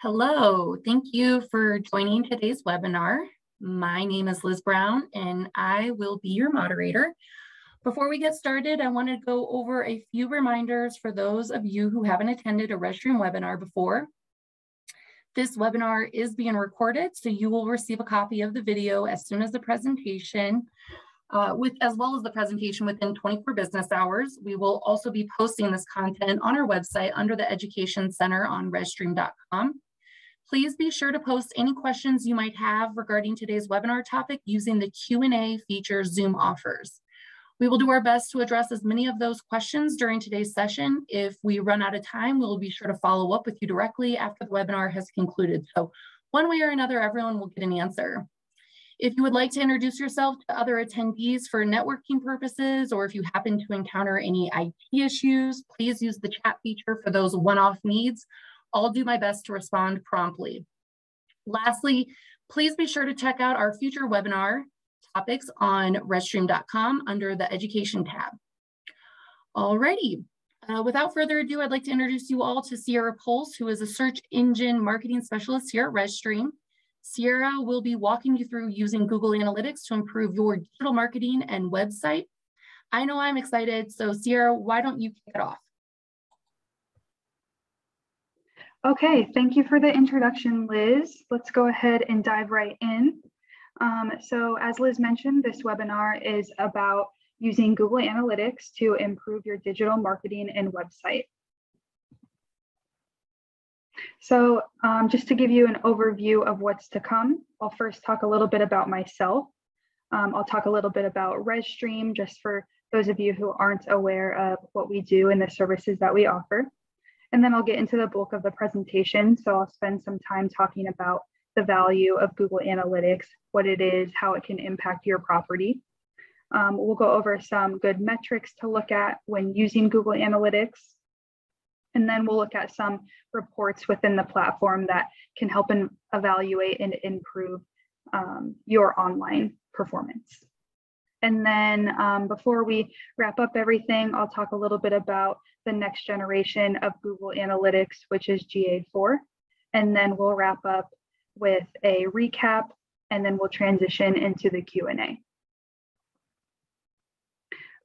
Hello, thank you for joining today's webinar. My name is Liz Brown and I will be your moderator. Before we get started, I want to go over a few reminders for those of you who haven't attended a RevStream webinar before. This webinar is being recorded, so you will receive a copy of the video as soon as the presentation, as well as the presentation within 24 business hours. We will also be posting this content on our website under the Education Center on rezStream.com. Please be sure to post any questions you might have regarding today's webinar topic using the Q&A feature Zoom offers. We will do our best to address as many of those questions during today's session. If we run out of time, we'll be sure to follow up with you directly after the webinar has concluded. So one way or another, everyone will get an answer. If you would like to introduce yourself to other attendees for networking purposes, or if you happen to encounter any IT issues, please use the chat feature for those one-off needs. I'll do my best to respond promptly. Lastly, please be sure to check out our future webinar topics on rezStream.com under the Education tab. Alrighty, without further ado, I'd like to introduce you all to Sierra Pulse, who is a search engine marketing specialist here at RevStream. Sierra will be walking you through using Google Analytics to improve your digital marketing and website. I know I'm excited, so Sierra, why don't you kick it off? Okay, thank you for the introduction, Liz. Let's go ahead and dive right in. So as Liz mentioned, this webinar is about using Google Analytics to improve your digital marketing and website. So just to give you an overview of what's to come, I'll first talk a little bit about myself. I'll talk a little bit about RevStream, just for those of you who aren't aware of what we do and the services that we offer. And then I'll get into the bulk of the presentation. So I'll spend some time talking about the value of Google Analytics, what it is, how it can impact your property. We'll go over some good metrics to look at when using Google Analytics. And then we'll look at some reports within the platform that can help evaluate and improve your online performance. And then before we wrap up everything, I'll talk a little bit about the next generation of Google Analytics, which is GA4. And then we'll wrap up with a recap, and then we'll transition into the Q&A.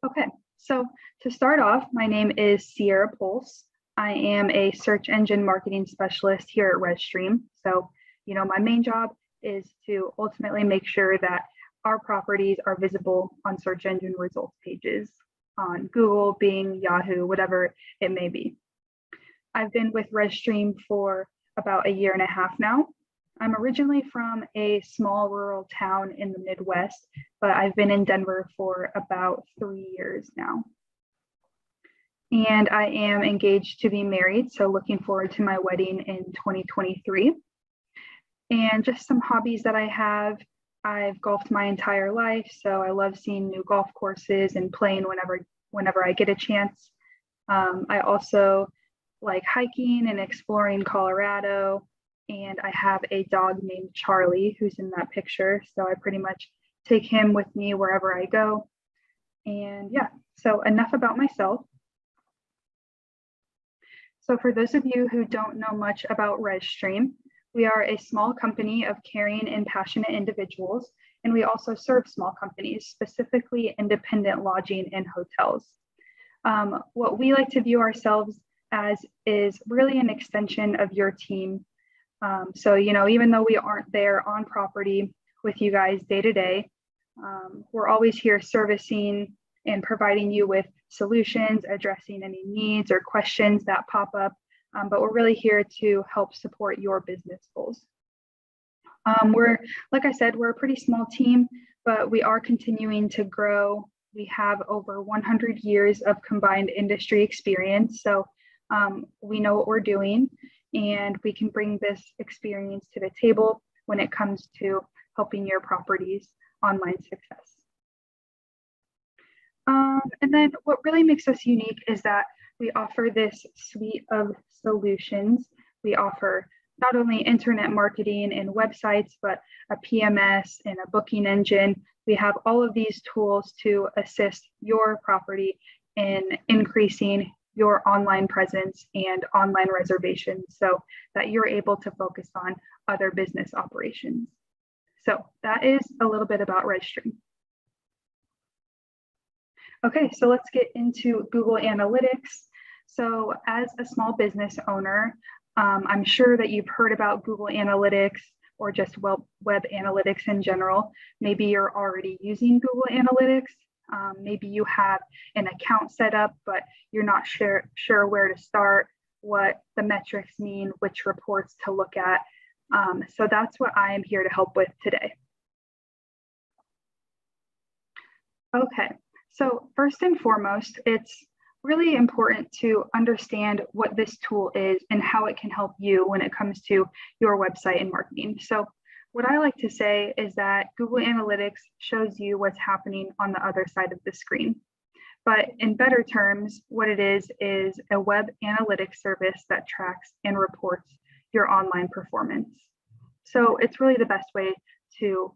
Okay, so to start off, my name is Sierra Pulse. I am a search engine marketing specialist here at RevStream. So, my main job is to ultimately make sure that our properties are visible on search engine results pages on Google, Bing, Yahoo, whatever it may be. I've been with RevStream for about 1.5 years now. I'm originally from a small rural town in the Midwest, but I've been in Denver for about 3 years now. And I am engaged to be married, so looking forward to my wedding in 2023. And just some hobbies that I have. I've golfed my entire life, so I love seeing new golf courses and playing whenever I get a chance. I also like hiking and exploring Colorado, and I have a dog named Charlie who's in that picture, so I pretty much take him with me wherever I go. And yeah, so enough about myself. So for those of you who don't know much about RevStream, we are a small company of caring and passionate individuals, and we also serve small companies, specifically independent lodging and hotels. What we like to view ourselves as is really an extension of your team. So, even though we aren't there on property with you guys day to day, we're always here servicing and providing you with solutions, addressing any needs or questions that pop up. But we're really here to help support your business goals. Like I said, we're a pretty small team, but we are continuing to grow. We have over 100 years of combined industry experience. So we know what we're doing, and we can bring this experience to the table when it comes to helping your property's online success. And then what really makes us unique is that we offer this suite of solutions. We offer not only internet marketing and websites, but a PMS and a booking engine. We have all of these tools to assist your property in increasing your online presence and online reservations so that you're able to focus on other business operations. So that is a little bit about rezStream. Okay, so let's get into Google Analytics. So as a small business owner, I'm sure that you've heard about Google Analytics or just web analytics in general. Maybe you're already using Google Analytics. Maybe you have an account set up, but you're not sure where to start, what the metrics mean, which reports to look at. So that's what I am here to help with today. Okay, so first and foremost, it's really important to understand what this tool is and how it can help you when it comes to your website and marketing. So what I like to say is that Google Analytics shows you what's happening on the other side of the screen. But in better terms, what it is a web analytics service that tracks and reports your online performance. So it's really the best way to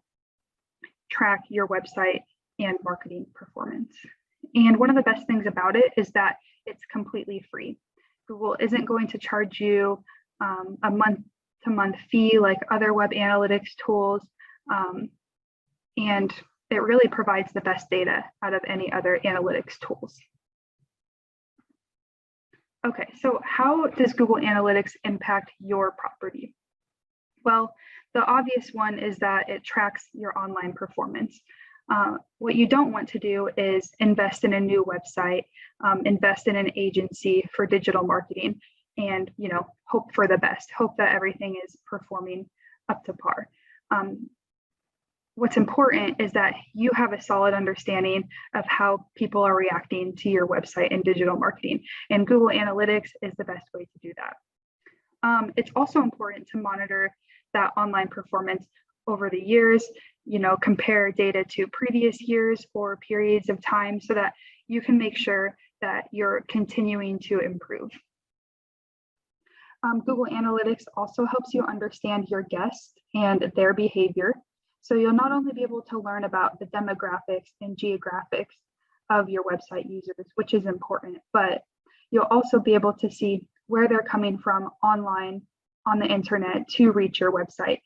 track your website and marketing performance. And one of the best things about it is that it's completely free. Google isn't going to charge you a month-to-month fee like other web analytics tools. And it really provides the best data out of any other analytics tools. Okay, so how does Google Analytics impact your property? Well, the obvious one is that it tracks your online performance. What you don't want to do is invest in a new website, invest in an agency for digital marketing, and hope for the best, hope that everything is performing up to par. What's important is that you have a solid understanding of how people are reacting to your website and digital marketing, and Google Analytics is the best way to do that. It's also important to monitor that online performance over the years, compare data to previous years or periods of time so that you can make sure that you're continuing to improve. Google Analytics also helps you understand your guests and their behavior. So you'll not only be able to learn about the demographics and geographics of your website users, which is important, but you'll also be able to see where they're coming from online on the internet to reach your website.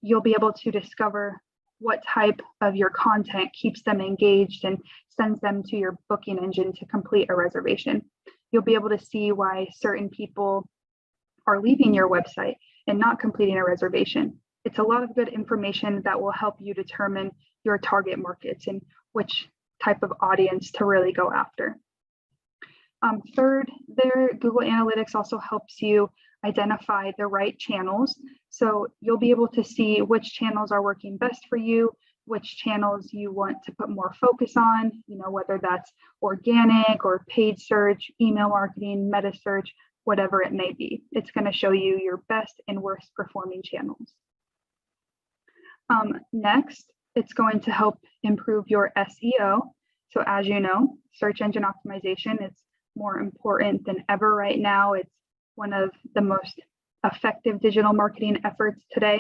You'll be able to discover what type of your content keeps them engaged and sends them to your booking engine to complete a reservation. You'll be able to see why certain people are leaving your website and not completing a reservation. It's a lot of good information that will help you determine your target markets and which type of audience to really go after. Third, Google Analytics also helps you identify the right channels. So you'll be able to see which channels are working best for you, which channels you want to put more focus on, whether that's organic or paid search, email marketing, meta search, whatever it may be. It's going to show you your best and worst performing channels. Next, it's going to help improve your SEO. So as you know, search engine optimization is more important than ever right now. It's one of the most effective digital marketing efforts today.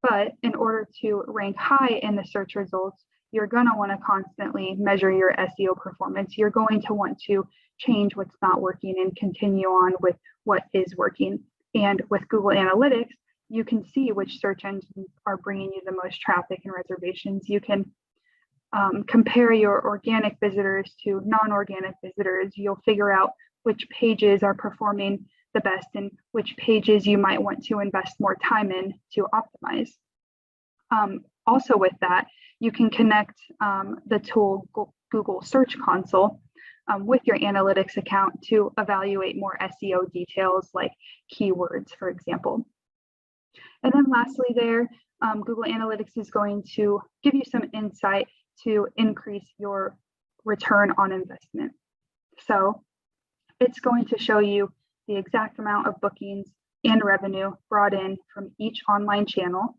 But in order to rank high in the search results, you're going to want to constantly measure your SEO performance. You're going to want to change what's not working and continue on with what is working. And with Google Analytics, you can see which search engines are bringing you the most traffic and reservations. You can compare your organic visitors to non-organic visitors. You'll figure out which pages are performing the best and which pages you might want to invest more time in to optimize. Also with that, you can connect the tool Google Search Console with your analytics account to evaluate more SEO details like keywords, for example. And then lastly Google Analytics is going to give you some insight to increase your return on investment. So it's going to show you the exact amount of bookings and revenue brought in from each online channel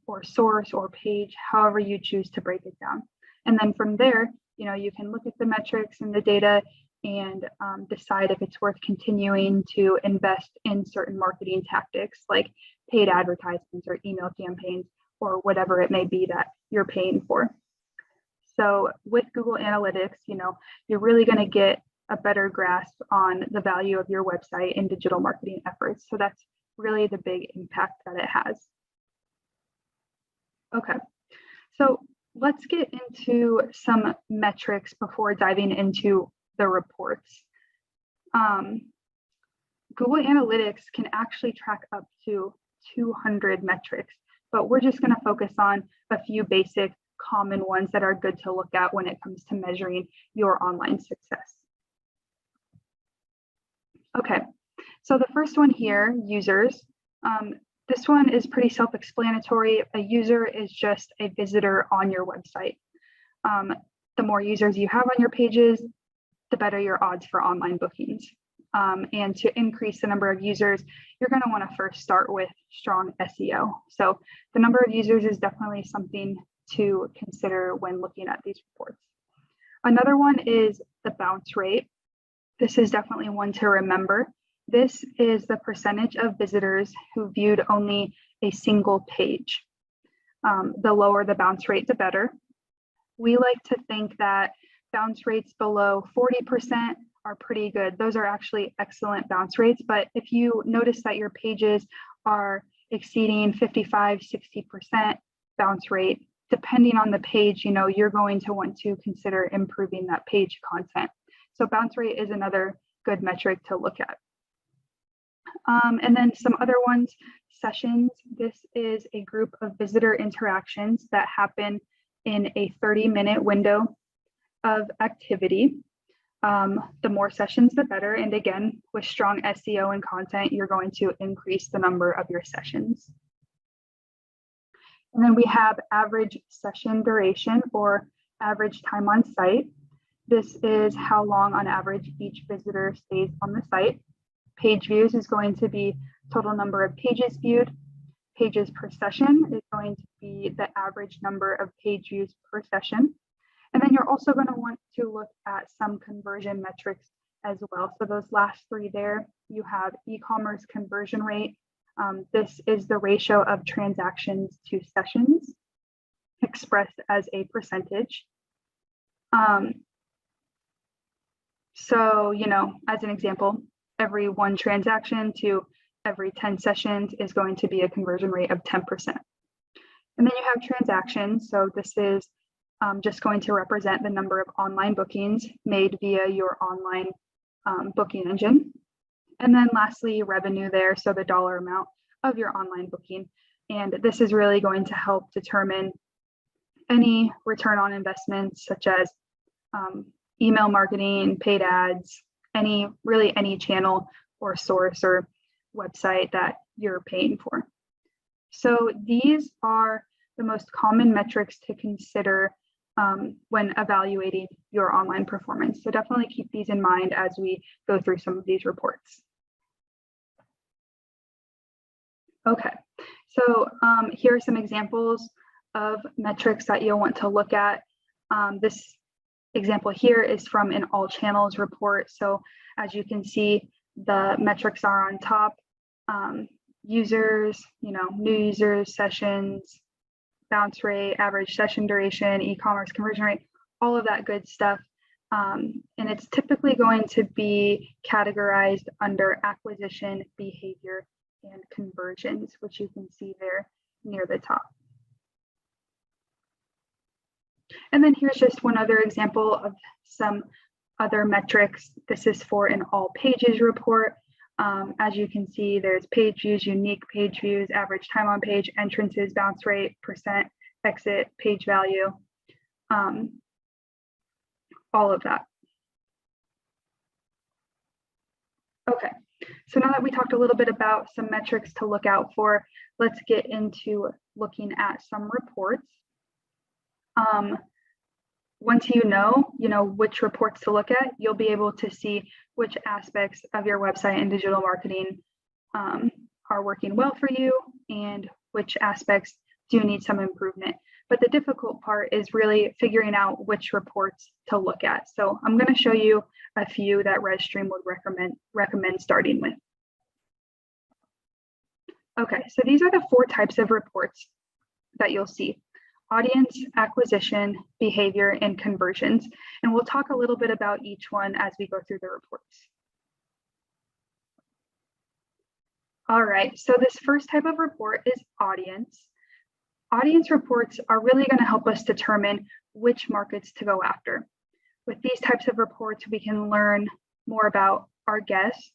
or source or page, however you choose to break it down. And then from there, you can look at the metrics and the data and decide if it's worth continuing to invest in certain marketing tactics like paid advertisements or email campaigns or whatever it may be that you're paying for. So with Google Analytics, you're really going to get a better grasp on the value of your website in digital marketing efforts. So that's really the big impact that it has. Okay, so let's get into some metrics before diving into the reports. Google Analytics can actually track up to 200 metrics, but we're just going to focus on a few basic common ones that are good to look at when it comes to measuring your online success. Okay, so the first one here, users. This one is pretty self-explanatory. A user is just a visitor on your website. The more users you have on your pages, the better your odds for online bookings. And to increase the number of users, you're going to want to first start with strong SEO. So the number of users is definitely something to consider when looking at these reports. Another one is the bounce rate. This is definitely one to remember. This is the percentage of visitors who viewed only a single page. The lower the bounce rate, the better. We like to think that bounce rates below 40% are pretty good. Those are actually excellent bounce rates. But if you notice that your pages are exceeding 55, 60% bounce rate, depending on the page, you're going to want to consider improving that page content. So bounce rate is another good metric to look at. And then some other ones, sessions. This is a group of visitor interactions that happen in a 30-minute window of activity. The more sessions, the better. And again, with strong SEO and content, you're going to increase the number of your sessions. And then we have average session duration or average time on site. This is how long on average each visitor stays on the site. Page views is going to be total number of pages viewed. Pages per session is going to be the average number of page views per session. And then you're also going to want to look at some conversion metrics as well. So those last three there, you have e-commerce conversion rate. This is the ratio of transactions to sessions expressed as a percentage. So, as an example, every one transaction to every 10 sessions is going to be a conversion rate of 10%. And then you have transactions. So this is just going to represent the number of online bookings made via your online booking engine. And then lastly, revenue there, so the dollar amount of your online booking. And this is really going to help determine any return on investments, such as email marketing, paid ads, really any channel or source or website that you're paying for. So these are the most common metrics to consider when evaluating your online performance. So definitely keep these in mind as we go through some of these reports. Okay, so here are some examples of metrics that you'll want to look at. This example here is from an all channels report. So as you can see, the metrics are on top. Users, new users, sessions, bounce rate, average session duration, e-commerce conversion rate, all of that good stuff. And it's typically going to be categorized under acquisition, behavior, and conversions, which you can see there near the top. And then here's just one other example of some other metrics. This is for an all pages report. As you can see, there's page views, unique page views, average time on page, entrances, bounce rate, percent, exit, page value, all of that. Okay, so now that we talked a little bit about some metrics to look out for, let's get into looking at some reports. Once you know which reports to look at, you'll be able to see which aspects of your website and digital marketing are working well for you and which aspects do need some improvement. But the difficult part is really figuring out which reports to look at. So I'm going to show you a few that rezStream would recommend starting with. Okay, so these are the 4 types of reports that you'll see. audience acquisition, behavior, and conversions. And we'll talk a little bit about each one as we go through the reports. All right, so this first type of report is audience. Audience reports are really going to help us determine which markets to go after. With these types of reports, we can learn more about our guests,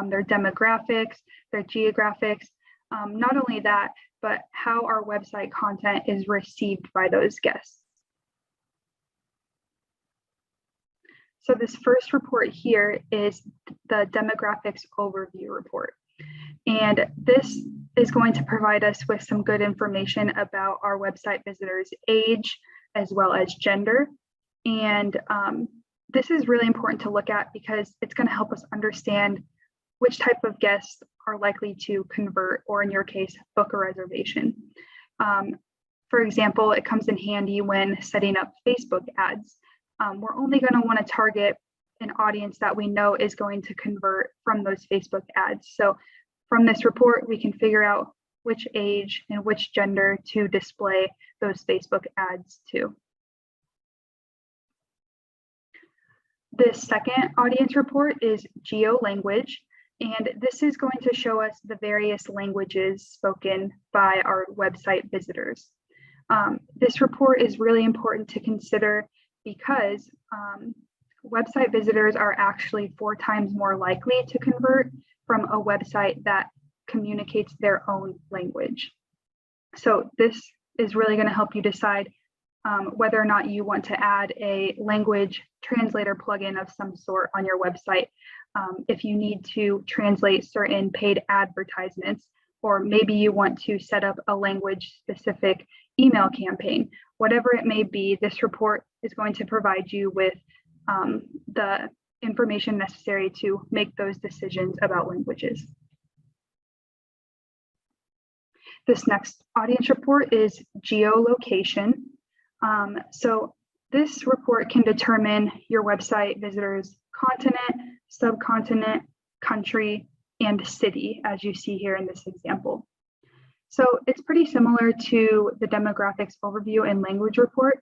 their demographics, their geographics. Not only that, but how our website content is received by those guests. So this first report here is the demographics overview report. And this is going to provide us with some good information about our website visitors' age as well as gender. And this is really important to look at because it's going to help us understand which type of guests are likely to convert, or in your case, book a reservation. For example, it comes in handy when setting up Facebook ads. We're only going to want to target an audience that we know is going to convert from those Facebook ads. So from this report, we can figure out which age and which gender to display those Facebook ads to. This second audience report is geo-language, and this is going to show us the various languages spoken by our website visitors. This report is really important to consider because website visitors are actually 4 times more likely to convert from a website that communicates their own language. So this is really going to help you decide whether or not you want to add a language translator plugin of some sort on your website. If you need to translate certain paid advertisements, or maybe you want to set up a language specific email campaign, whatever it may be, this report is going to provide you with the information necessary to make those decisions about languages. This next audience report is geolocation. So this report can determine your website visitors' continent, subcontinent, country, and city, as you see here in this example. So it's pretty similar to the demographics overview and language report.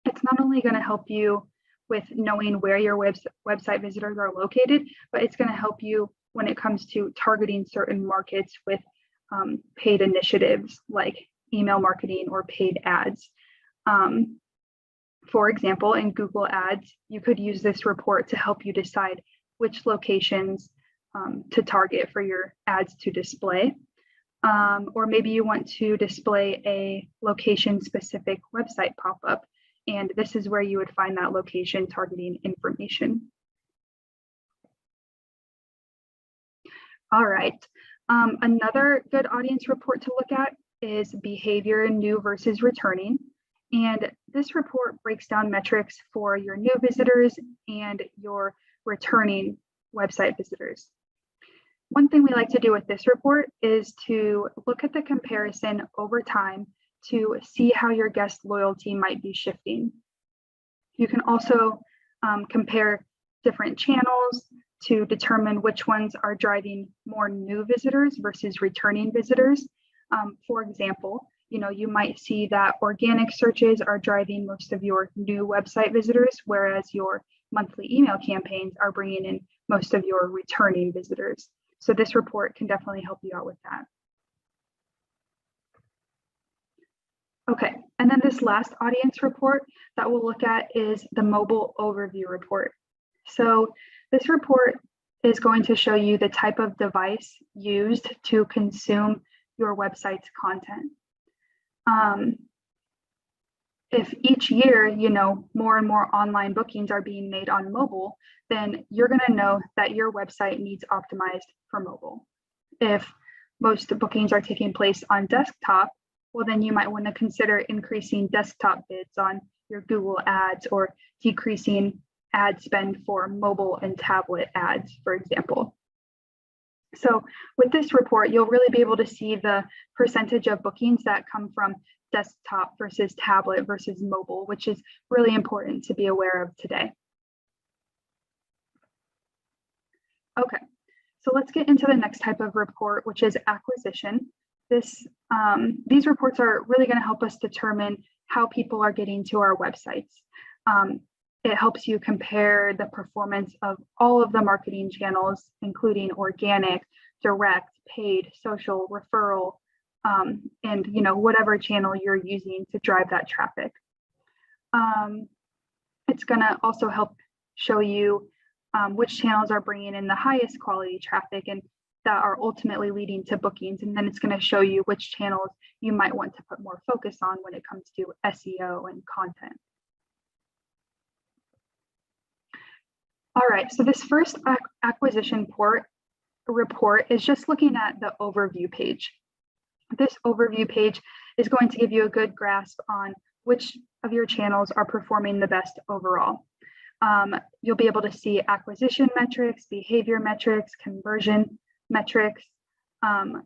It's not only going to help you with knowing where your website visitors are located, but it's going to help you when it comes to targeting certain markets with paid initiatives like email marketing or paid ads. For example, in Google Ads, you could use this report to help you decide which locations to target for your ads to display. Or maybe you want to display a location-specific website pop-up, and this is where you would find that location targeting information. All right, another good audience report to look at is behavior new versus returning. And this report breaks down metrics for your new visitors and your returning website visitors. One thing we like to do with this report is to look at the comparison over time to see how your guest loyalty might be shifting. You can also compare different channels to determine which ones are driving more new visitors versus returning visitors. For example, you might see that organic searches are driving most of your new website visitors, whereas your monthly email campaigns are bringing in most of your returning visitors. So this report can definitely help you out with that. Okay, and then this last audience report that we'll look at is the mobile overview report. So this report is going to show you the type of device used to consume your website's content. If each year, more and more online bookings are being made on mobile, then you're going to know that your website needs optimized for mobile. If most bookings are taking place on desktop, well, then you might want to consider increasing desktop bids on your Google ads or decreasing ad spend for mobile and tablet ads, for example. So with this report, you'll really be able to see the percentage of bookings that come from desktop versus tablet versus mobile, which is really important to be aware of today. Okay, so let's get into the next type of report, which is acquisition. These reports are really going to help us determine how people are getting to our websites. It helps you compare the performance of all of the marketing channels, including organic, direct, paid, social, referral, and whatever channel you're using to drive that traffic. It's going to also help show you which channels are bringing in the highest quality traffic and that are ultimately leading to bookings. And then it's going to show you which channels you might want to put more focus on when it comes to SEO and content. All right, so this first acquisition report is just looking at the overview page. This overview page is going to give you a good grasp on which of your channels are performing the best overall. You'll be able to see acquisition metrics, behavior metrics, conversion metrics,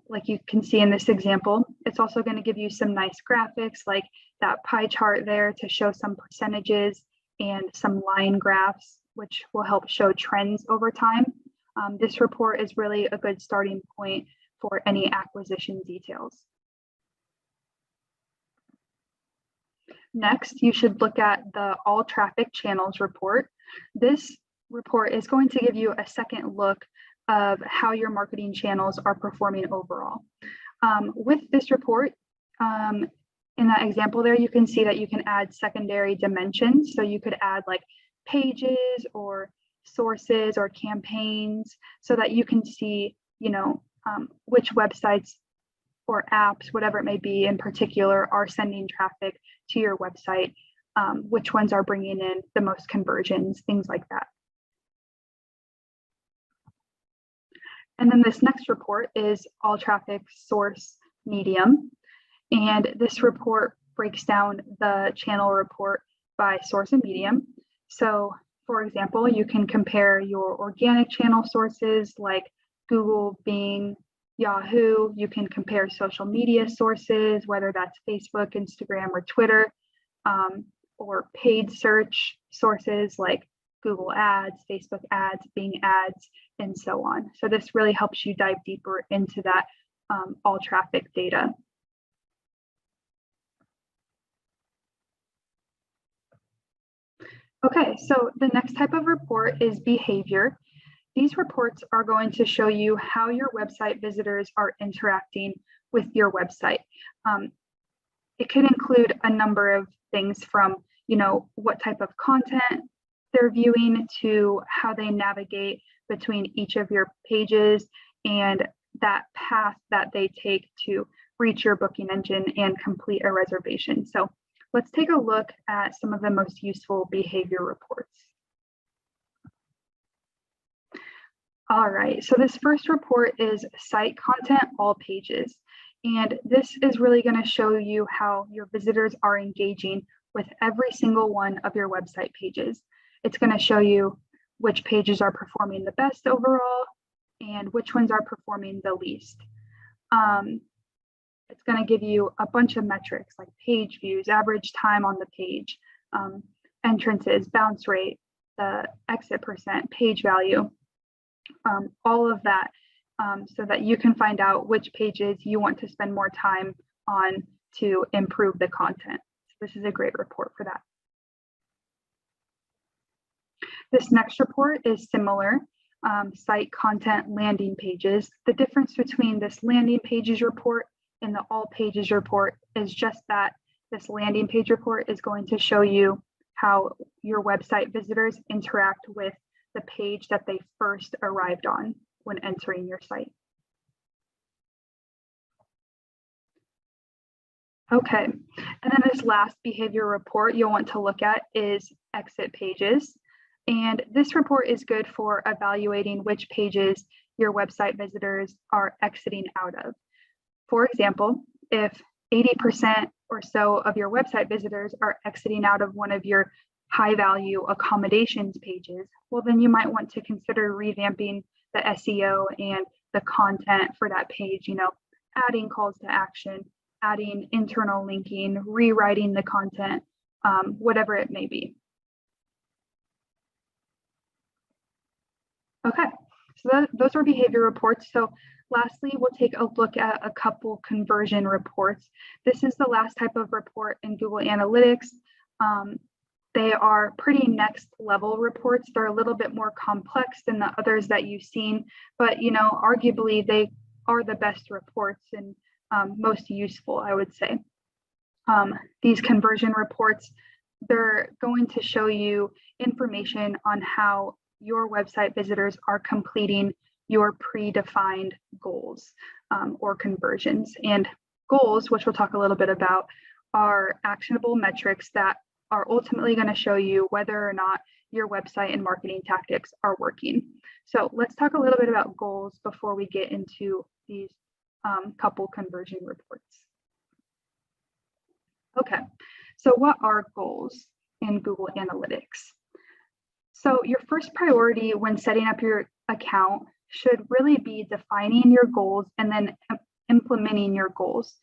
like you can see in this example. It's also going to give you some nice graphics like that pie chart there to show some percentages and some line graphs, which will help show trends over time. This report is really a good starting point for any acquisition details. Next, you should look at the all traffic channels report. This report is going to give you a second look of how your marketing channels are performing overall. With this report, in that example there, you can see that you can add secondary dimensions. So you could add like pages or sources or campaigns so that you can see, which websites or apps, whatever it may be in particular, are sending traffic to your website, which ones are bringing in the most conversions, things like that. And then this next report is all traffic source medium. And this report breaks down the channel report by source and medium. So for example, you can compare your organic channel sources like Google, Bing, Yahoo. You can compare social media sources, whether that's Facebook, Instagram, or Twitter, or paid search sources like Google ads, Facebook ads, Bing ads, and so on. So this really helps you dive deeper into that all traffic data. Okay, so the next type of report is behavior. These reports are going to show you how your website visitors are interacting with your website. It could include a number of things from, what type of content they're viewing to how they navigate between each of your pages and that path that they take to reach your booking engine and complete a reservation. So let's take a look at some of the most useful behavior reports. All right, so this first report is site content all pages. And this is really going to show you how your visitors are engaging with every single one of your website pages. It's going to show you which pages are performing the best overall and which ones are performing the least. It's going to give you a bunch of metrics like page views, average time on the page, entrances, bounce rate, the exit percent, page value, all of that, so that you can find out which pages you want to spend more time on to improve the content. So this is a great report for that. This next report is similar, site content landing pages. The difference between this landing pages report and the all pages report is just that this landing page report is going to show you how your website visitors interact with the page that they first arrived on when entering your site. Okay, and then this last behavior report you'll want to look at is exit pages. And this report is good for evaluating which pages your website visitors are exiting out of. For example, if 80% or so of your website visitors are exiting out of one of your high value accommodations pages, well, then you might want to consider revamping the SEO and the content for that page, adding calls to action, adding internal linking, rewriting the content, whatever it may be. Okay, so So those are behavior reports. So lastly, we'll take a look at a couple conversion reports. This is the last type of report in Google Analytics. They are pretty next level reports. They're a little bit more complex than the others that you've seen, but arguably they are the best reports and most useful, I would say. These conversion reports, they're going to show you information on how your website visitors are completing your predefined goals or conversions. And goals, which we'll talk a little bit about, are actionable metrics that are ultimately going to show you whether or not your website and marketing tactics are working. So let's talk a little bit about goals before we get into these couple conversion reports. Okay, so what are goals in Google Analytics? So your first priority when setting up your account should really be defining your goals and then implementing your goals.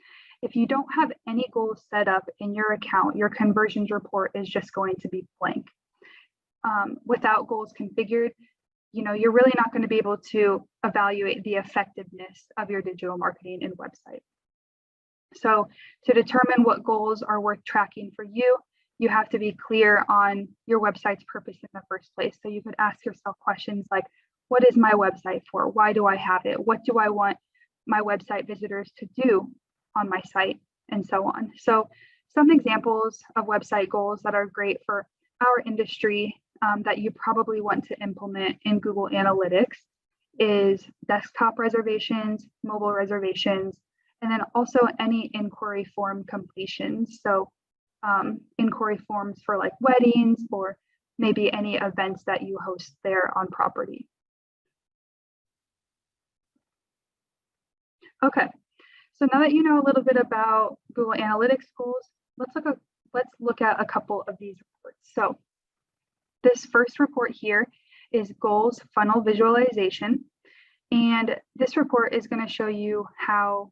If you don't have any goals set up in your account, your conversions report is just going to be blank. Without goals configured, you're really not going to be able to evaluate the effectiveness of your digital marketing and website. So to determine what goals are worth tracking for you, you have to be clear on your website's purpose in the first place. So you could ask yourself questions like, what is my website for? Why do I have it? What do I want my website visitors to do on my site, and so on. So some examples of website goals that are great for our industry that you probably want to implement in Google Analytics is desktop reservations, mobile reservations, and then also any inquiry form completions. So inquiry forms for like weddings or maybe any events that you host there on property. Okay, so now that you know a little bit about Google Analytics goals, let's look at a couple of these reports. So this first report here is goals funnel visualization. And this report is going to show you how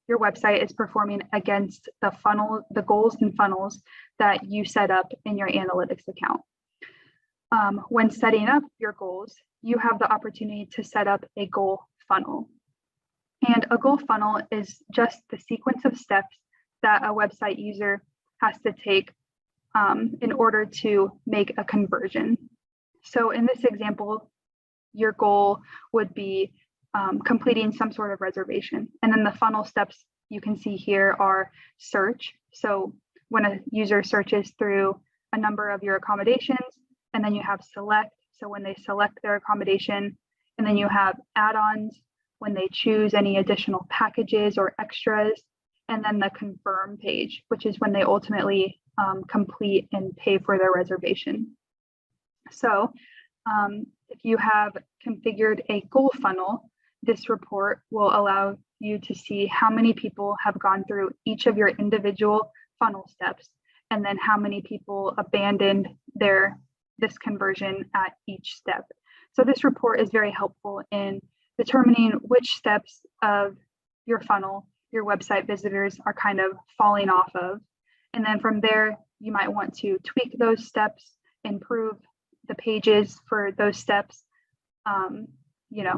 your website is performing against the goals and funnels that you set up in your analytics account. When setting up your goals, you have the opportunity to set up a goal funnel. And a goal funnel is just the sequence of steps that a website user has to take in order to make a conversion. So in this example, your goal would be completing some sort of reservation. And then the funnel steps you can see here are search. So when a user searches through a number of your accommodations, and then you have select. So when they select their accommodation, and then you have add-ons when they choose any additional packages or extras, and then the confirm page, which is when they ultimately complete and pay for their reservation. So if you have configured a goal funnel, this report will allow you to see how many people have gone through each of your individual funnel steps, and then how many people abandoned this conversion at each step. So this report is very helpful in determining which steps of your funnel your website visitors are kind of falling off of. And then from there, you might want to tweak those steps, improve the pages for those steps.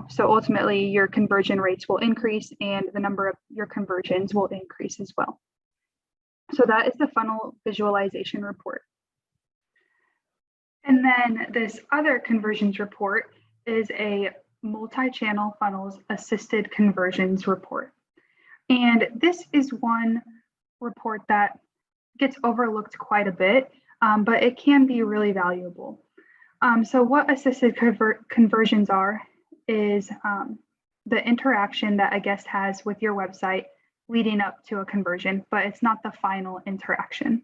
So ultimately your conversion rates will increase and the number of your conversions will increase as well. So that is the funnel visualization report. And then this other conversions report is a multi-channel funnels assisted conversions report. And this is one report that gets overlooked quite a bit, but it can be really valuable. So what assisted conversions are is the interaction that a guest has with your website leading up to a conversion, but it's not the final interaction.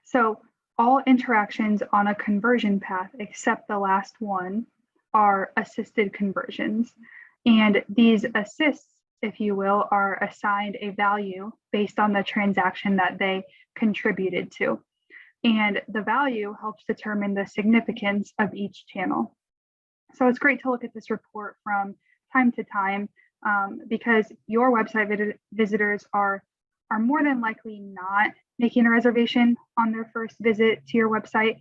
So all interactions on a conversion path except the last one are assisted conversions. And these assists, if you will, are assigned a value based on the transaction that they contributed to. And the value helps determine the significance of each channel. So it's great to look at this report from time to time because your website visitors are more than likely not making a reservation on their first visit to your website,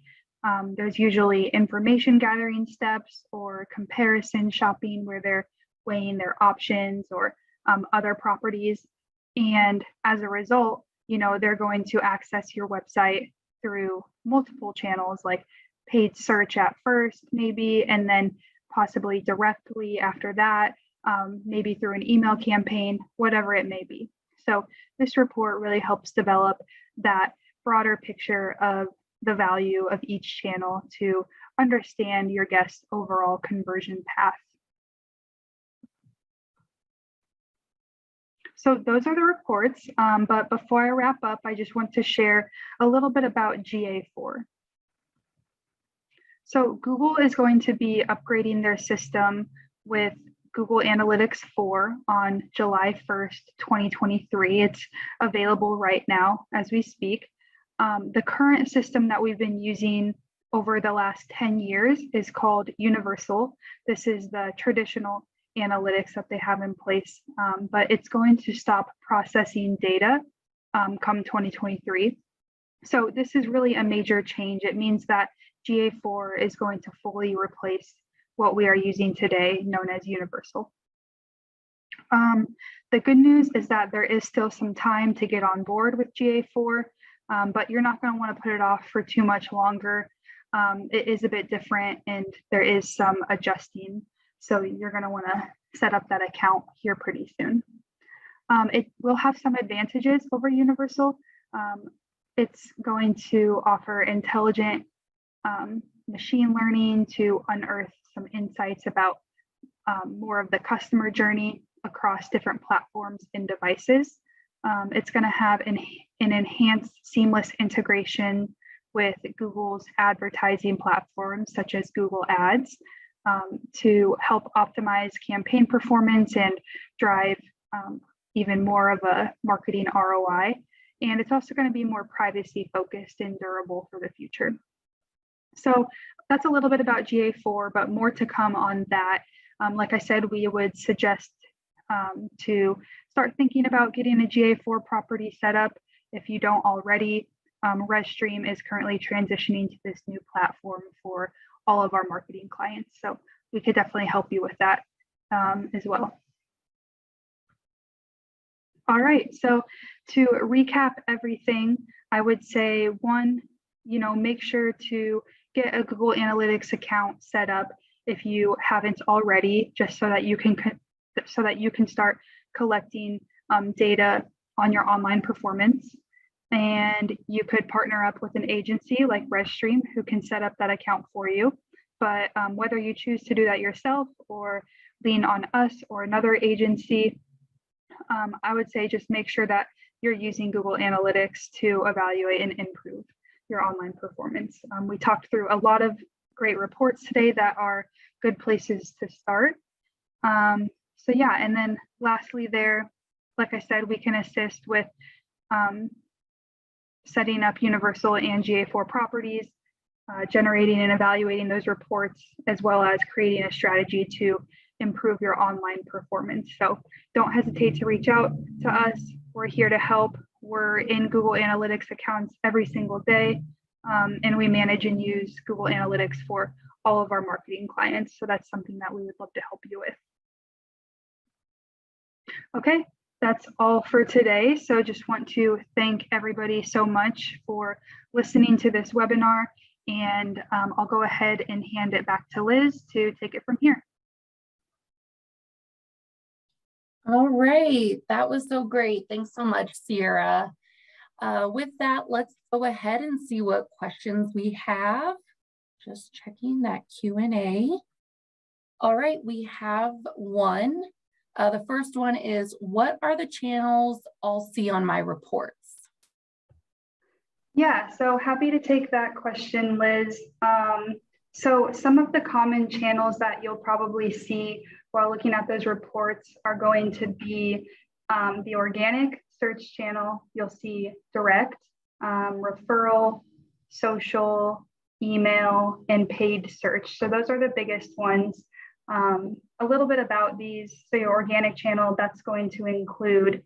There's usually information gathering steps or comparison shopping where they're weighing their options or other properties. And as a result, they're going to access your website through multiple channels like paid search at first, maybe, and then possibly directly after that, maybe through an email campaign, whatever it may be. So this report really helps develop that broader picture of the value of each channel to understand your guest's overall conversion path. So those are the reports, but before I wrap up, I just want to share a little bit about GA4. So Google is going to be upgrading their system with Google Analytics 4 on July 1st, 2023. It's available right now as we speak. The current system that we've been using over the last 10 years is called Universal. This is the traditional analytics that they have in place, but it's going to stop processing data come 2023. So this is really a major change. It means that GA4 is going to fully replace what we are using today, known as Universal. The good news is that there is still some time to get on board with GA4, but you're not going to want to put it off for too much longer. It is a bit different and there is some adjusting. So you're going to want to set up that account here pretty soon. It will have some advantages over Universal. It's going to offer intelligent machine learning to unearth some insights about more of the customer journey across different platforms and devices. It's going to have an enhanced seamless integration with Google's advertising platforms, such as Google Ads, to help optimize campaign performance and drive even more of a marketing ROI. And it's also going to be more privacy focused and durable for the future. So that's a little bit about GA4, but more to come on that. Like I said, we would suggest to start thinking about getting a GA4 property set up if you don't already. rezStream is currently transitioning to this new platform for all of our marketing clients. So we could definitely help you with that as well. All right, so to recap everything, I would say one, make sure to get a Google Analytics account set up if you haven't already, just so that you can start collecting data on your online performance. And you could partner up with an agency like rezStream who can set up that account for you. But whether you choose to do that yourself or lean on us or another agency, I would say just make sure that you're using Google Analytics to evaluate and improve your online performance. We talked through a lot of great reports today that are good places to start. So yeah, and then lastly there, like I said, we can assist with setting up Universal and GA4 properties, generating and evaluating those reports, as well as creating a strategy to improve your online performance. So don't hesitate to reach out to us. We're here to help. We're in Google Analytics accounts every single day, and we manage and use Google Analytics for all of our marketing clients. So that's something that we would love to help you with. Okay, that's all for today. So just want to thank everybody so much for listening to this webinar, and I'll go ahead and hand it back to Liz to take it from here. All right, that was so great. Thanks so much, Sierra. With that, let's go ahead and see what questions we have. Just checking that Q&A. All right, we have one. The first one is, what are the channels I'll see on my reports? Yeah, so happy to take that question, Liz. So some of the common channels that you'll probably see while looking at those reports are going to be the organic search channel. You'll see direct, referral, social, email, and paid search. So those are the biggest ones. A little bit about these. So your organic channel, that's going to include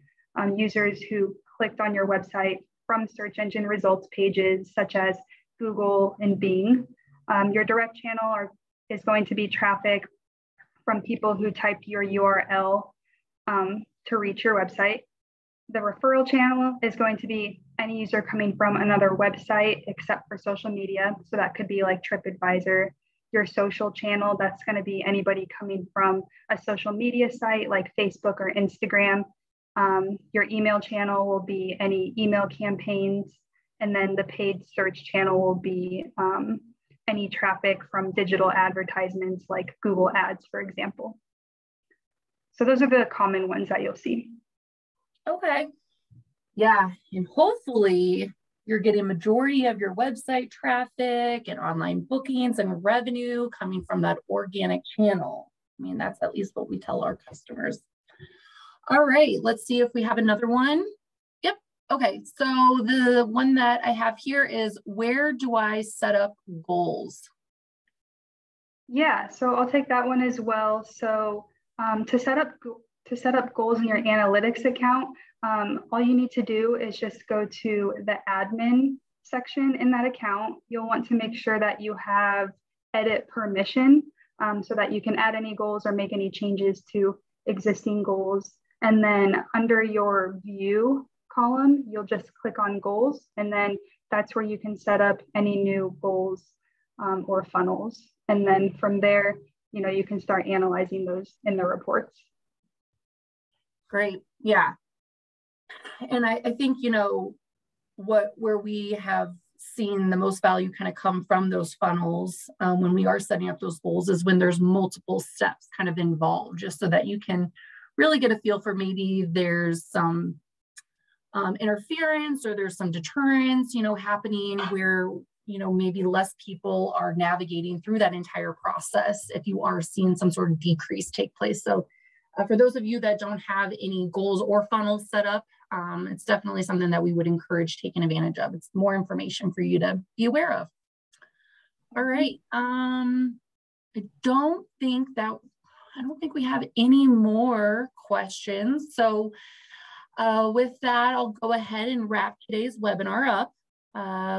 users who clicked on your website from search engine results pages, such as Google, and Bing. Your direct channel is going to be traffic from people who typed your URL to reach your website. The referral channel is going to be any user coming from another website except for social media. So that could be like TripAdvisor. Your social channel, that's going to be anybody coming from a social media site like Facebook or Instagram. Your email channel will be any email campaigns. And then the paid search channel will be any traffic from digital advertisements like Google Ads, for example. So those are the common ones that you'll see. Okay. Yeah, and hopefully you're getting majority of your website traffic and online bookings and revenue coming from that organic channel. I mean, that's at least what we tell our customers. All right, let's see if we have another one. Yep. Okay, so the one that I have here is, where do I set up goals? Yeah, so I'll take that one as well. So to set up goals in your analytics account, all you need to do is just go to the admin section in that account. You'll want to make sure that you have edit permission so that you can add any goals or make any changes to existing goals. And then under your view column, you'll just click on goals. And then that's where you can set up any new goals or funnels. And then from there, you can start analyzing those in the reports. Great. Yeah. And I think, where we have seen the most value kind of come from those funnels when we are setting up those goals is when there's multiple steps kind of involved, just so that you can really get a feel for maybe there's some interference or there's some deterrence, happening where, maybe less people are navigating through that entire process if you are seeing some sort of decrease take place. So for those of you that don't have any goals or funnels set up, it's definitely something that we would encourage taking advantage of. It's more information for you to be aware of. All right. I don't think we have any more questions. So with that, I'll go ahead and wrap today's webinar up.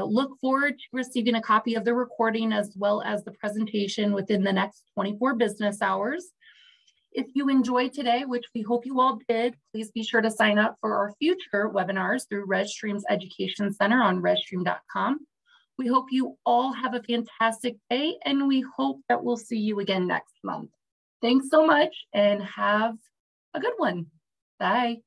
Look forward to receiving a copy of the recording as well as the presentation within the next 24 business hours. If you enjoyed today, which we hope you all did, please be sure to sign up for our future webinars through rezStream's Education Center on rezStream.com. We hope you all have a fantastic day, and we hope that we'll see you again next month. Thanks so much and have a good one. Bye.